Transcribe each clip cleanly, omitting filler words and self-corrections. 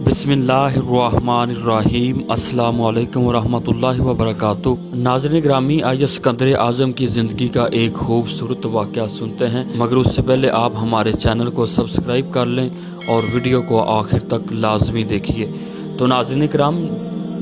بسم اللہ الرحمن الرحیم۔ السلام علیکم ورحمۃ اللہ وبرکاتہ۔ ناظرین گرامی، آئیے سکندر اعظم کی زندگی کا ایک خوبصورت واقعہ سنتے ہیں، مگر اس سے پہلے آپ ہمارے چینل کو سبسکرائب کر لیں اور ویڈیو کو آخر تک لازمی دیکھیے۔ تو ناظرین کرام،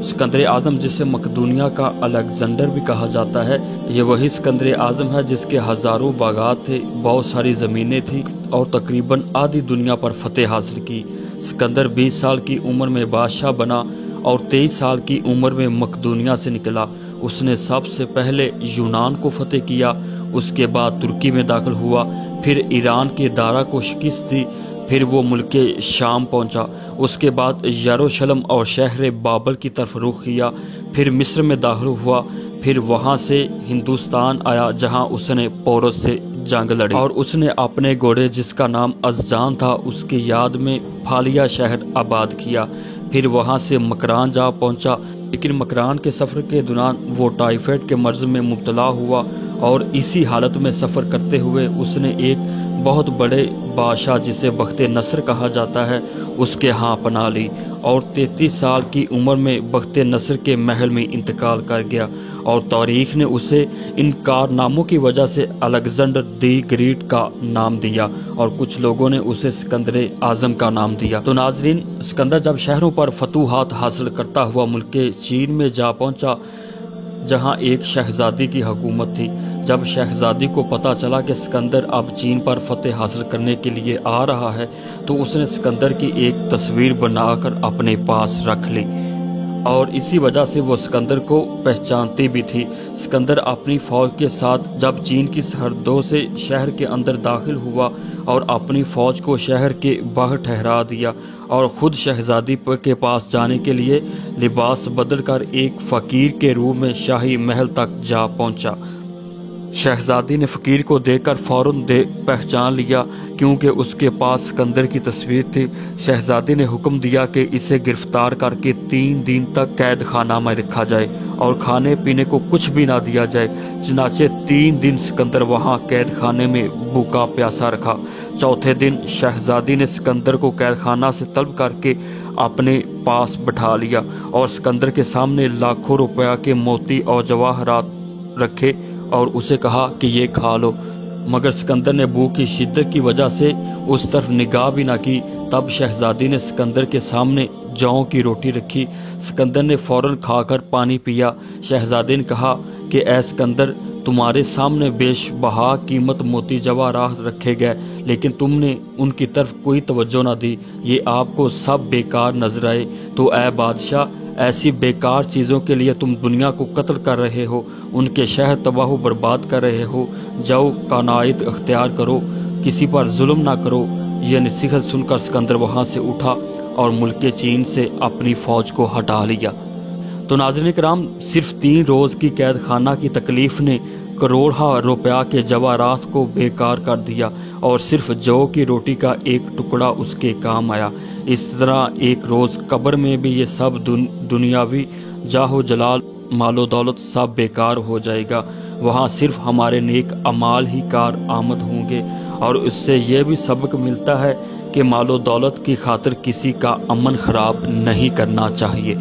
سکندر اعظم جسے مقدونیہ کا الیگزینڈر بھی کہا جاتا ہے، یہ وہی سکندر اعظم ہے جس کے ہزاروں باغات تھے، بہت ساری زمینیں تھیں اور تقریباً آدھی دنیا پر فتح حاصل کی۔ سکندر 20 سال کی عمر میں بادشاہ بنا اور 23 سال کی عمر میں مقدونیہ سے نکلا۔ اس نے سب سے پہلے یونان کو فتح کیا، اس کے بعد ترکی میں داخل ہوا، پھر ایران کے دارا کو شکست دی، پھر وہ ملک شام پہنچا، اس کے بعد یروشلم اور شہر بابل کی طرف رخ کیا، پھر مصر میں داخل ہوا، پھر وہاں سے ہندوستان آیا جہاں اس نے پورس سے جنگ لڑی اور اس نے اپنے گھوڑے جس کا نام ازجان تھا اس کی یاد میں پھالیا شہر آباد کیا، پھر وہاں سے مکران جا پہنچا، لیکن مکران کے سفر کے دوران وہ ٹائیفائڈ کے مرض میں مبتلا ہوا اور اسی حالت میں سفر کرتے ہوئے اس نے ایک بہت بڑے بادشاہ جسے بخت نصر کہا جاتا ہے اس کے ہاں پناہ لی اور 33 سال کی عمر میں بخت نصر کے محل میں انتقال کر گیا، اور تاریخ نے اسے ان کارناموں کی وجہ سے الیگزینڈر دی گریٹ کا نام دیا اور کچھ لوگوں نے اسے سکندر اعظم کا نام دیا۔ تو ناظرین، سکندر جب شہروں پر فتوحات حاصل کرتا ہوا ملک چین میں جا پہنچا جہاں ایک شہزادی کی حکومت تھی۔ جب شہزادی کو پتہ چلا کہ سکندر اب چین پر فتح حاصل کرنے کے لیے آ رہا ہے تو اس نے سکندر کی ایک تصویر بنا کر اپنے پاس رکھ لی اور اسی وجہ سے وہ سکندر کو پہچانتی بھی تھی۔ سکندر اپنی فوج کے ساتھ جب چین کی سرحدوں سے شہر کے اندر داخل ہوا اور اپنی فوج کو شہر کے باہر ٹھہرا دیا اور خود شہزادی کے پاس جانے کے لیے لباس بدل کر ایک فقیر کے روپ میں شاہی محل تک جا پہنچا۔ شہزادی نے فقیر کو دیکھ کر فوراً پہچان لیا کیونکہ اس کے پاس سکندر کی تصویر تھی۔ شہزادی نے حکم دیا کہ اسے گرفتار کر کے 3 دن تک قید خانہ میں رکھا جائے اور کھانے پینے کو کچھ بھی نہ دیا جائے۔ چنانچہ 3 دن سکندر وہاں قید خانے میں بھوکا پیاسا رکھا۔ چوتھے دن شہزادی نے سکندر کو قید خانہ سے طلب کر کے اپنے پاس بٹھا لیا اور سکندر کے سامنے لاکھوں روپے کے موتی اور جواہرات رکھے اور اسے کہا کہ یہ کھا لو، مگر سکندر نے بھوک کی شدت کی وجہ سے اس طرف نگاہ بھی نہ کی۔ تب شہزادی نے سکندر کے سامنے جووں کی روٹی رکھی، سکندر نے فوراً کھا کر پانی پیا۔ شہزادی نے کہا کہ اے سکندر، تمہارے سامنے بیش بہا قیمت موتی جواہرات رکھے گئے لیکن تم نے ان کی طرف کوئی توجہ نہ دی، یہ آپ کو سب بیکار نظر آئے۔ تو اے بادشاہ، ایسی بیکار چیزوں کے لیے تم دنیا کو قتل کر رہے ہو، ان کے شہر تباہ و برباد کر رہے ہو، جاؤ قناعت اختیار کرو، کسی پر ظلم نہ کرو۔ یہ نصیحت سن کر سکندر وہاں سے اٹھا اور ملک چین سے اپنی فوج کو ہٹا لیا۔ تو ناظرین کرام، صرف 3 روز کی قید خانہ کی تکلیف نے کروڑوں روپیہ کے جواہرات کو بیکار کر دیا اور صرف جو کی روٹی کا ایک ٹکڑا اس کے کام آیا۔ اس طرح ایک روز قبر میں بھی یہ سب دنیاوی جاہ و جلال، مال و دولت سب بیکار ہو جائے گا، وہاں صرف ہمارے نیک اعمال ہی کار آمد ہوں گے۔ اور اس سے یہ بھی سبق ملتا ہے کہ مال و دولت کی خاطر کسی کا امن خراب نہیں کرنا چاہیے۔